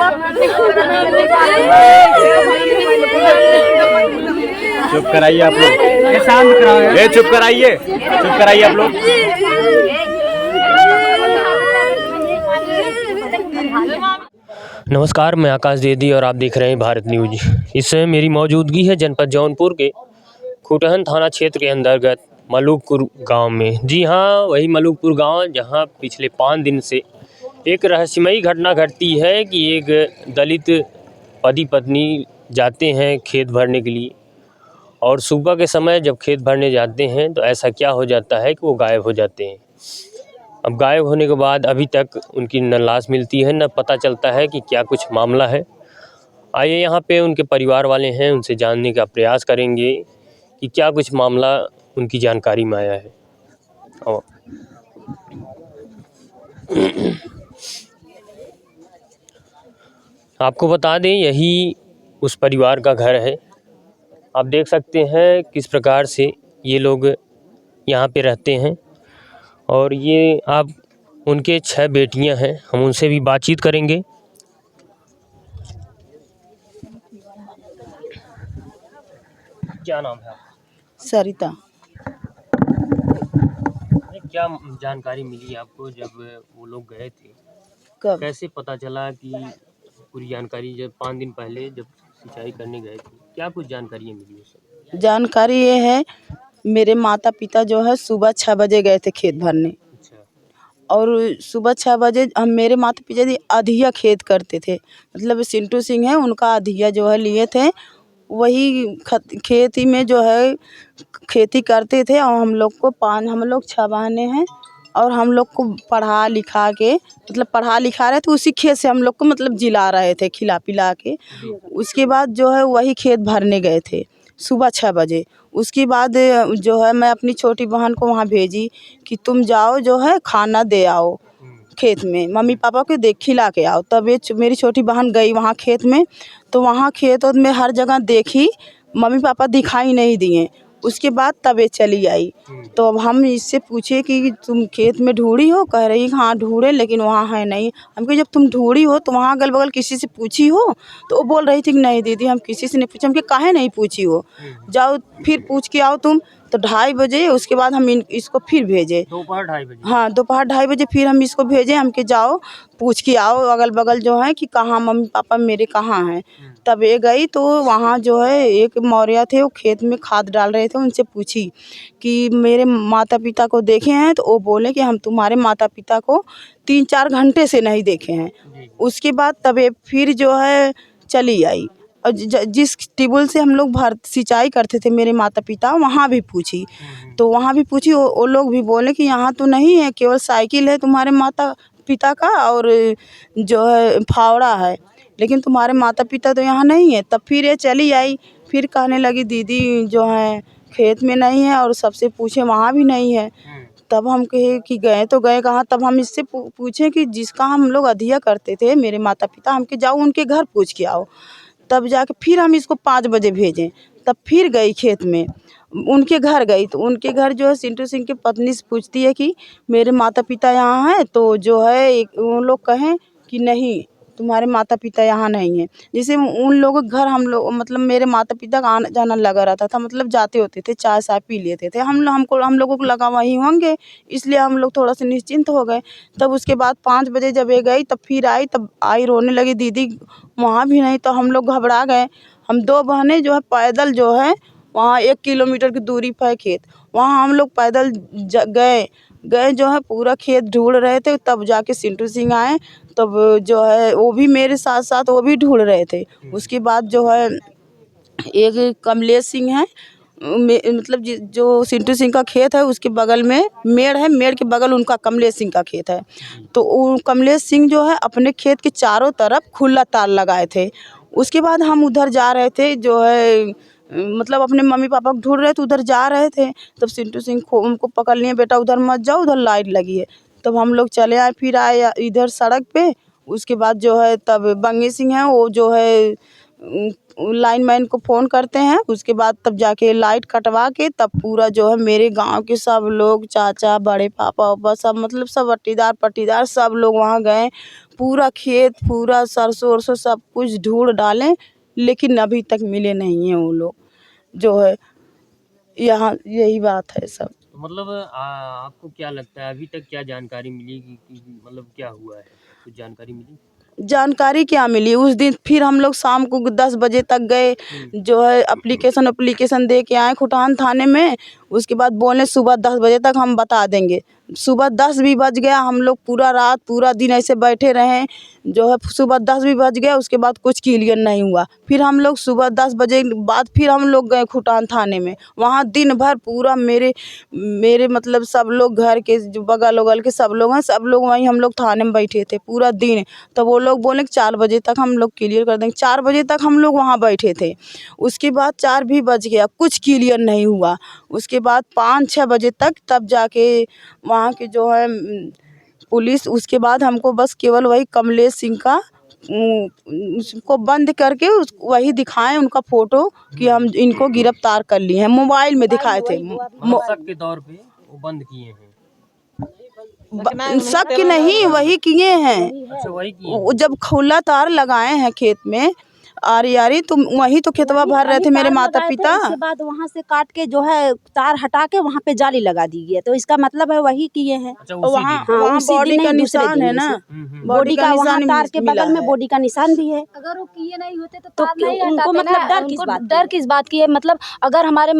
चुप कराइए आप लोग, शांत कराओ, चुप कराइए, चुप कराइए आप लोग। नमस्कार, मैं आकाश द्विवेदी और आप देख रहे हैं भारत न्यूज। इस समय मेरी मौजूदगी है जनपद जौनपुर के खूटहन थाना क्षेत्र के अंतर्गत मलुकपुर गांव में। जी हां, वही मलुकपुर गांव जहां पिछले 5 दिन से एक रहस्यमयी घटना घटती है कि एक दलित पति पत्नी जाते हैं खेत भरने के लिए, और सुबह के समय जब खेत भरने जाते हैं तो ऐसा क्या हो जाता है कि वो गायब हो जाते हैं। अब गायब होने के बाद अभी तक उनकी न लाश मिलती है, न पता चलता है कि क्या कुछ मामला है। आइए यहाँ पे उनके परिवार वाले हैं, उनसे जानने का प्रयास करेंगे कि क्या कुछ मामला उनकी जानकारी में आया है। और आपको बता दें, यही उस परिवार का घर है। आप देख सकते हैं किस प्रकार से ये लोग यहाँ पे रहते हैं, और ये आप उनके 6 बेटियां हैं, हम उनसे भी बातचीत करेंगे। क्या नाम है आपका? सरिता। क्या जानकारी मिली आपको जब वो लोग गए थे? कब? कैसे पता चला कि पूरी जानकारी जब 5 दिन पहले जब सिंचाई करने गए थे, क्या कुछ जानकारियाँ मिली उससे? जानकारी ये है, मेरे माता पिता जो है सुबह 6 बजे गए थे खेत भरने। अच्छा। और सुबह 6 बजे हम मेरे माता पिता जी अधिया खेत करते थे, मतलब सिंटू सिंह है उनका अधिया जो है लिए थे, वही खेती में जो है खेती करते थे। और हम लोग 6 बहनें हैं, और हम लोग को पढ़ा लिखा के मतलब पढ़ा लिखा रहे थे उसी खेत से, हम लोग को मतलब जिला रहे थे खिला पिला के। उसके बाद जो है वही खेत भरने गए थे सुबह 6 बजे। उसके बाद जो है मैं अपनी छोटी बहन को वहाँ भेजी कि तुम जाओ जो है खाना दे आओ खेत में, मम्मी पापा को खिला के आओ। तब ये मेरी छोटी बहन गई वहाँ खेत में, तो वहाँ खेत में हर जगह देखी, मम्मी पापा दिखाई नहीं दिए। उसके बाद तब ये चली आई। तो अब हम इससे पूछे कि तुम खेत में ढूंढी हो? कह रही हाँ ढूंढे, लेकिन वहाँ है नहीं। हम कहे जब तुम ढूंढी हो तो वहाँ अगल बगल किसी से पूछी हो? तो वो बोल रही थी कि नहीं दीदी हम किसी से नहीं पूछे। हम कहे काहे नहीं पूछी हो? जाओ फिर पूछ के आओ तुम। तो 2:30 बजे उसके बाद हम इसको फिर भेजे दोपहर 2:30 बजे? हाँ, दोपहर 2:30 बजे फिर हम इसको भेजे। हम के जाओ पूछ के आओ अगल बगल जो है कि कहाँ मम्मी पापा मेरे कहाँ हैं। तब ये गई तो वहाँ जो है एक मौर्या थे, वो खेत में खाद डाल रहे थे। उनसे पूछी कि मेरे माता पिता को देखे हैं? तो वो बोले कि हम तुम्हारे माता पिता को 3-4 घंटे से नहीं देखे हैं। उसके बाद तब ये फिर जो है चली आई, और जिस ट्यूबवेल से हम लोग सिंचाई करते थे मेरे माता पिता, वहाँ भी पूछी। तो वहाँ भी पूछी, वो लोग भी बोले कि यहाँ तो नहीं है, केवल साइकिल है तुम्हारे माता पिता का, और जो है फावड़ा है, लेकिन तुम्हारे माता पिता तो यहाँ नहीं है। तब फिर ये चली आई, फिर कहने लगी दीदी जो है खेत में नहीं है, और सबसे पूछे वहाँ भी नहीं है। तब हम कहे कि गए तो गए कहाँ? तब हम इससे पूछे कि जिसका हम लोग अधिया करते थे मेरे माता पिता, हमके जाओ उनके घर पूछ के आओ। तब जाके फिर हम इसको 5 बजे भेजें। तब फिर गई खेत में, उनके घर गई। तो उनके घर जो है सिंटू सिंह की पत्नी से पूछती है कि मेरे माता पिता यहाँ हैं? तो जो है उन लोग कहें कि नहीं तुम्हारे माता पिता यहाँ नहीं है। जैसे उन लोगों के घर हम लोग मतलब मेरे माता पिता का आना जाना लगा रहता था, मतलब जाते होते थे, चाय साय पी लेते थे। हम लोगों को लगा वहीं होंगे, इसलिए हम लोग थोड़ा सा निश्चिंत हो गए। तब उसके बाद 5 बजे जब ये गई तब फिर आई, तब आई रोने लगी दीदी वहाँ भी नहीं। तो हम लोग घबरा गए। हम 2 बहनें जो है पैदल जो है वहाँ 1 किलोमीटर की दूरी पर है खेत, वहाँ हम लोग पैदल गए जो है पूरा खेत ढूंढ रहे थे। तब जाके सिंटू सिंह आए, तब जो है वो भी मेरे साथ साथ वो भी ढूंढ रहे थे। उसके बाद जो है एक कमलेश सिंह है, मतलब जो सिंटू सिंह का खेत है उसके बगल में मेड़ है, मेड़ के बगल उनका कमलेश सिंह का खेत है। तो वो कमलेश सिंह जो है अपने खेत के चारों तरफ खुला तार लगाए थे। उसके बाद हम उधर जा रहे थे जो है मतलब अपने मम्मी पापा को ढूंढ रहे थे, उधर जा रहे थे। तब सिंटू सिंह उनको पकड़ लिए, बेटा उधर मत जाओ, उधर लाइट लगी है। तब हम लोग चले आए, फिर आए इधर सड़क पे। उसके बाद जो है तब बंगी सिंह है, वो जो है लाइनमैन को फ़ोन करते हैं, उसके बाद तब जाके लाइट कटवा के तब पूरा जो है मेरे गांव के सब लोग, चाचा, बड़े पापा वापा सब, मतलब सब पट्टीदार सब लोग वहाँ गए। पूरा खेत, पूरा सरसों वरसों सब कुछ ढूंढ डालें, लेकिन अभी तक मिले नहीं हैं वो लोग जो है। यहाँ यही बात है सब। तो मतलब आपको क्या लगता है अभी तक क्या जानकारी मिली कि मतलब क्या हुआ है, कुछ जानकारी मिली? जानकारी क्या मिली, उस दिन फिर हम लोग शाम को 10 बजे तक गए, जो है एप्लीकेशन दे के आए खुटान थाने में। उसके बाद बोले सुबह 10 बजे तक हम बता देंगे। सुबह 10 भी बज गया, हम लोग पूरा रात पूरा दिन ऐसे बैठे रहे, जो है सुबह 10 भी बज गया, उसके बाद कुछ क्लियर नहीं हुआ। फिर हम लोग सुबह 10 बजे बाद फिर हम लोग गए खुटान थाने में। वहाँ दिन भर पूरा मेरे मतलब सब लोग घर के जो बगल वगल के सब लोग हैं, सब लोग वहीं हम लोग थाने में बैठे थे पूरा दिन। तब वो लोग बोले कि 4 बजे तक हम लोग क्लियर कर देंगे। 4 बजे तक हम लोग वहाँ बैठे थे, उसके बाद 4 भी बज गया, कुछ क्लियर नहीं हुआ। उसके बाद 5-6 बजे तक तब जाके वहाँ के जो है पुलिस, उसके बाद हमको बस केवल वही कमलेश सिंह का उसको बंद करके वही दिखाएं उनका फ़ोटो कि हम इनको गिरफ्तार कर लिए हैं। मोबाइल में दिखाए थे, शक के तौर पे वो बंद किए हैं। शक नहीं, वही किए हैं। अच्छा, वही किए। जब खुला तार लगाए हैं खेत में आरी तो वही तो खेतवा भर रहे थे मेरे माता पिता। उसके बाद वहाँ से काट के जो है तार हटा के वहाँ पे जाली लगा दी गई है, तो इसका मतलब है वही किए हैं। अच्छा, वहाँ उसी बॉडी दिन का नहीं, दूसरे निशान दिन है ना, बॉडी का वहाँ निशान तार के मिला बगल में है। बॉडी का निशान भी है। अगर वो किए नहीं होते तो तो तार नहीं उनको हटाते मतलब ना, डर उनको डर किस बात की है? मतलब अगर हमारे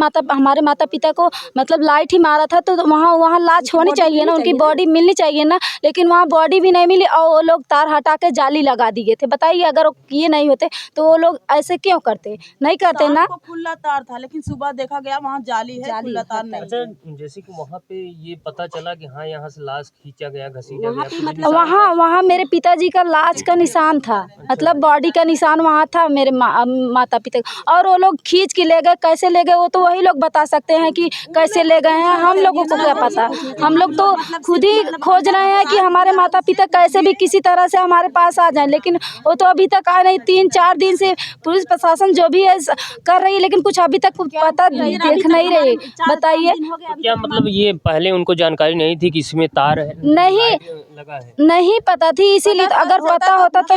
माता पिता को मतलब लाइट ही मारा था तो वहाँ लाश होनी चाहिए ना, उनकी बॉडी मिलनी चाहिए ना, लेकिन वहाँ बॉडी भी नहीं मिली और वो लोग तार हटा के जाली लगा दी गए थे। बताइए, अगर वो किए नहीं होते तो वो लोग ऐसे क्यों करते? नहीं करते ना। खुला तार था, लेकिन सुबह देखा गया वहाँ जाली है, खुला तार नहीं। अच्छा, जैसे कि वहाँ पे ये पता चला कि हाँ यहाँ से लाश खींचा गया, घसीटा गया, कुछ मतलब वहाँ मेरे पिताजी का लाश का निशान था, मतलब बॉडी का निशान वहाँ था मेरे माता पिता। और वो लोग खींच के ले गए, कैसे ले गए वो तो वही लोग बता सकते हैं कि कैसे ले गए हैं, हम लोगों को क्या पता। हम लोग तो खुद ही खोज रहे हैं कि हमारे माता पिता कैसे भी किसी तरह से हमारे पास आ जाएं, लेकिन वो तो अभी तक आए नहीं। 3-4 दिन से पुलिस प्रशासन जो भी है कर रही है, लेकिन कुछ अभी तक पता देख नहीं रही। बताइए, तो क्या मतलब ये पहले उनको जानकारी नहीं थी कि इसमें तार है, नहीं लगा है? नहीं पता थी, इसीलिए तो अगर पता होता तो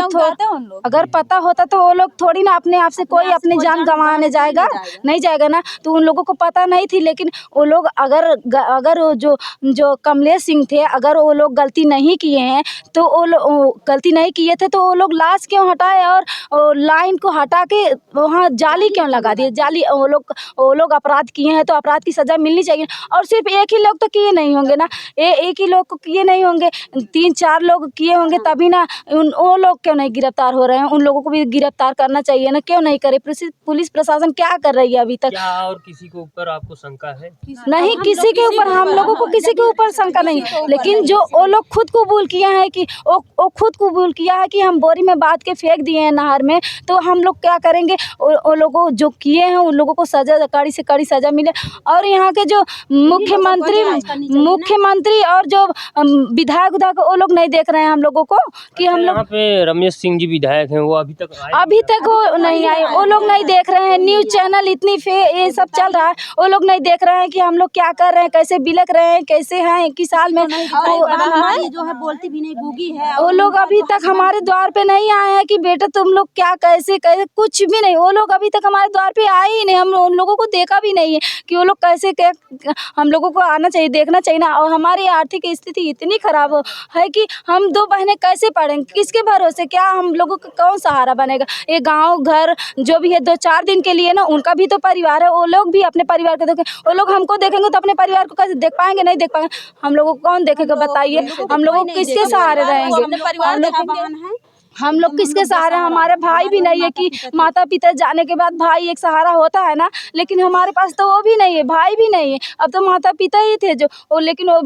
अगर पता होता तो वो लोग थोड़ी ना अपने आप से कोई अपनी जान गंवाने जाएगा, नहीं जाएगा ना। तो उन लोगों को पता नहीं थी, लेकिन वो लोग अगर जो कमलेश सिंह थे, अगर वो लोग गलती नहीं किए हैं तो वो गलती नहीं किए थे तो वो लोग लाश क्यों हटाए और लाइन को हटा के वहाँ जाली क्यों लगा दिए? जाली वो लोग अपराध किए हैं तो अपराध की सज़ा मिलनी चाहिए। और सिर्फ एक ही लोग तो किए नहीं होंगे ना, एक ही लोग को किए नहीं होंगे, 3-4 लोग किए होंगे, तभी ना वो लोग क्यों नहीं गिरफ्तार हो रहे हैं? उन लोगों को भी गिरफ्तार करना चाहिए ना, क्यों नहीं करे? पुलिस प्रशासन क्या कर रही है अभी तक? क्या और किसी के ऊपर आपको शंका है? नहीं, किसी के ऊपर हम लोगों को किसी के ऊपर शंका नहीं, लेकिन जो वो लोग खुद कबूल किया है कि वो खुद कबूल किया है कि हम बोरी में बांध के फेंक दिए हैं नहर में, तो हम लोग क्या करेंगे? वो लोगों जो किए हैं उन लोगों को सजा, कड़ी से कड़ी सजा मिले। और यहाँ के जो मुख्यमंत्री और जो विधायक वो लोग नहीं देख रहे हैं हम लोगों को कि हम लोग। यहाँ पे रमेश सिंह जी विधायक हैं, वो अभी तक वो नहीं आए, वो लोग नहीं देख रहे हैं। न्यूज़ चैनल इतनी ये सब चल रहा है, वो लोग नहीं देख रहे हैं कि हम लोग क्या कर रहे हैं, कैसे बिलक रहे हैं, कैसे हैं किस साल में। हमारी जो है बोलती भी नहीं, गूंगी है। वो लोग अभी तक हमारे द्वार पे नहीं आए हैं कि बेटा तुम लोग क्या कैसे कुछ भी नहीं। वो लोग अभी तक हमारे द्वार पे आए ही नहीं, हम उन लोगों को देखा भी नहीं है कि वो लोग कैसे क्या। हम लोगों को आना चाहिए, देखना चाहिए ना। और हमारी आर्थिक स्थिति इतनी खराब है कि हम 2 बहनें कैसे पढ़ेंगे, किसके भरोसे? क्या हम लोगों का कौन सहारा बनेगा? ये गाँव घर जो भी है 2-4 दिन के लिए ना, उनका भी तो परिवार है, वो लोग भी अपने परिवार को देखें। वो लोग हमको देखेंगे तो अपने परिवार को कैसे देख पाएंगे? नहीं देख पाएंगे। हम लोगों को कौन देखेगा? बताइए, हम लोग किसके सहारे रहेंगे? हम लोग किसके सहारे? हमारे भाई भी नहीं है कि माता पिता जाने के बाद भाई एक सहारा होता है ना, लेकिन हमारे पास तो वो भी नहीं है, भाई भी नहीं है। अब तो माता पिता ही थे जो लेकिन वो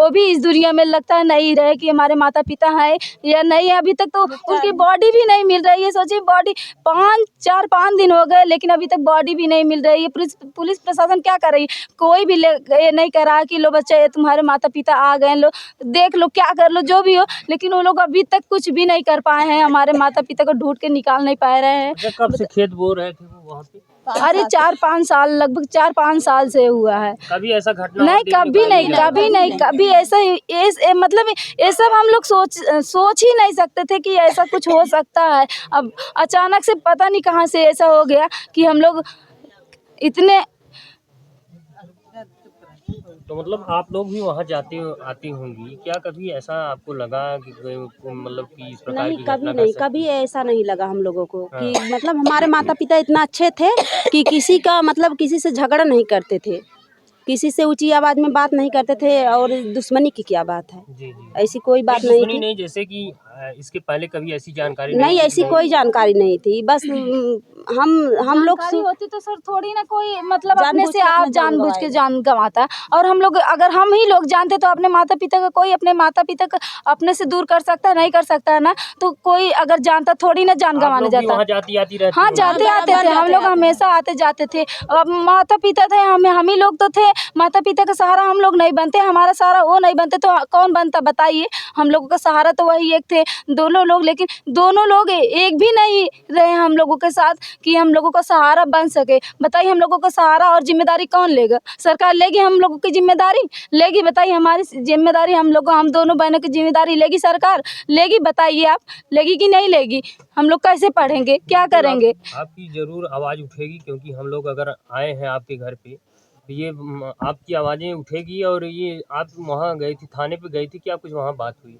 भी इस दुनिया में लगता है नहीं रहे कि हमारे माता पिता हैं या नहीं है। अभी तक तो उनकी बॉडी भी नहीं मिल रही है। सोचिए, बॉडी 5 दिन हो गए, लेकिन अभी तक बॉडी भी नहीं मिल रही है। पुलिस प्रशासन क्या कर रही है? कोई भी ये नहीं कर रहा कि लो बच्चे तुम्हारे माता पिता आ गए, लो देख लो, क्या कर लो, जो भी हो, लेकिन वो लोग अभी तक कुछ भी नहीं कर पाए हैं। हैं, हमारे माता पिता को ढूंढ के निकाल नहीं पा रहे हैं। अच्छा, कब से खेत बो रहे थे वो वहाँ पे? अरे 4-5 साल, लगभग 4-5 साल से हुआ है। कभी ऐसा घटना नहीं, देखने कभी को नहीं, मिला? कभी नहीं, कभी ऐसा मतलब ये सब हम लोग सोच ही नहीं सकते थे कि ऐसा कुछ हो सकता है। अब अचानक से पता नहीं कहाँ से ऐसा हो गया कि हम लोग इतने। तो मतलब आप लोग भी वहाँ आती होंगी, क्या कभी ऐसा आपको लगा कि मतलब कि इस प्रकार नहीं, की कभी घटना नहीं, घट सकती कभी है? ऐसा नहीं लगा हम लोगों को हाँ। कि मतलब हमारे माता पिता इतना अच्छे थे कि किसी का मतलब किसी से झगड़ा नहीं करते थे, किसी से ऊंची आवाज़ में बात नहीं करते थे, और दुश्मनी की क्या बात है, जी जी। ऐसी कोई बात नहीं दुश्मनी थी। नहीं, जैसे कि इसके पहले कभी ऐसी जानकारी नहीं, थी ऐसी कि कोई जानकारी नहीं थी, बस हम लोग जानकारी होती तो सर थोड़ी ना कोई मतलब अपने जानबूझ से के आप अपना जान जानबूझ के गंवाएगा। जान गंवाता। और हम लोग अगर हम ही लोग जानते तो अपने माता पिता का कोई अपने माता पिता का अपने से दूर कर सकता है, नहीं कर सकता है ना। तो कोई अगर जानता थोड़ी ना जान आप गंवाने लोग भी जाता। वहाँ जाती आती रहती हाँ, होंगी? जाते आते बराबर थे हम जाते लोग, आते हमेशा आते जाते थे। अब माता पिता थे, हम ही लोग तो थे। माता पिता का सहारा हम लोग नहीं बनते, हमारा सहारा वो नहीं बनते तो कौन बनता बताइए। हम लोगों का सहारा तो वही एक थे, दोनों लोग, लेकिन दोनों लोग एक भी नहीं रहे हम लोगों के साथ कि हम लोगों का सहारा बन सके। बताइए हम लोगों का सहारा और जिम्मेदारी कौन लेगा? सरकार लेगी हम लोगों की जिम्मेदारी? लेगी? बताइए हमारी जिम्मेदारी हम लोगों, हम दोनों बहनों की जिम्मेदारी लेगी सरकार? लेगी? बताइए आप, लेगी कि नहीं लेगी? हम लोग कैसे पढ़ेंगे, क्या करेंगे? आपकी ज़रूर आवाज़ उठेगी, क्योंकि हम लोग अगर आए हैं आपके घर पे तो ये आपकी आवाज़ें उठेगी। और ये आप वहाँ गई थी, थाने पे गई थी, क्या कुछ वहाँ बात हुई?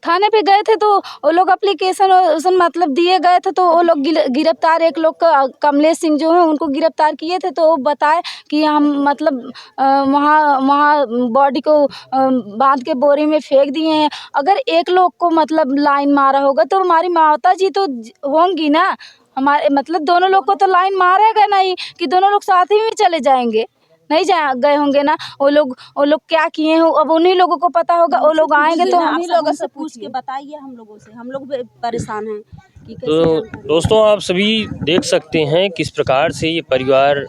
थाने पे गए थे तो वो लोग एप्लीकेशन मतलब दिए गए थे, तो वो लोग गिरफ्तार, एक लोग का कमलेश सिंह जो है उनको गिरफ्तार किए थे। तो वो बताए कि हम मतलब वहाँ वहाँ बॉडी को बांध के बोरी में फेंक दिए हैं। अगर एक लोग को मतलब लाइन मारा होगा तो हमारी माता जी तो होंगी ना, हमारे मतलब दोनों लोग को तो लाइन मारेगा नहीं कि दोनों लोग साथ ही में चले जाएंगे, नहीं जा गए होंगे ना। वो लोग क्या किए हैं अब उन्हीं लोगों को पता होगा। वो लोग आएंगे तो आप हम ही सब लोगों उनसे से पूछ के बताइए हम लोगों से, हम लोग भी परेशान हैं कि कैसे तो जानकारी। दोस्तों, आप सभी देख सकते हैं किस प्रकार से ये परिवार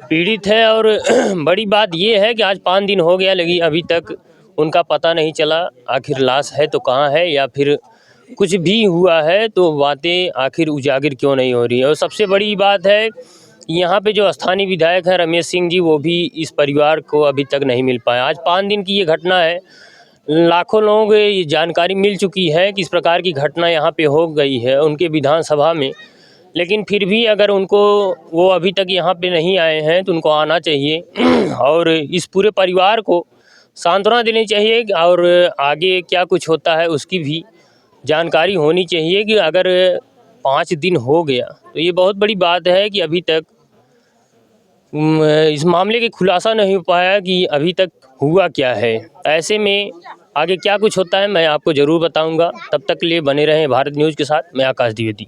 पीड़ित है। और बड़ी बात ये है कि आज 5 दिन हो गया, लेकिन अभी तक उनका पता नहीं चला आखिर लाश है तो कहाँ है, या फिर कुछ भी हुआ है तो बातें आखिर उजागर क्यों नहीं हो रही है। और सबसे बड़ी बात है यहाँ पे जो स्थानीय विधायक हैं रमेश सिंह जी, वो भी इस परिवार को अभी तक नहीं मिल पाए। आज 5 दिन की ये घटना है, लाखों लोगों को ये जानकारी मिल चुकी है कि इस प्रकार की घटना यहाँ पे हो गई है उनके विधानसभा में। लेकिन फिर भी अगर उनको, वो अभी तक यहाँ पे नहीं आए हैं तो उनको आना चाहिए और इस पूरे परिवार को सांत्वना देनी चाहिए। और आगे क्या कुछ होता है उसकी भी जानकारी होनी चाहिए कि अगर 5 दिन हो गया तो ये बहुत बड़ी बात है कि अभी तक इस मामले के खुलासा नहीं हो पाया कि अभी तक हुआ क्या है। ऐसे में आगे क्या कुछ होता है मैं आपको ज़रूर बताऊंगा। तब तक के लिए बने रहें भारत न्यूज़ के साथ। मैं आकाश द्विवेदी।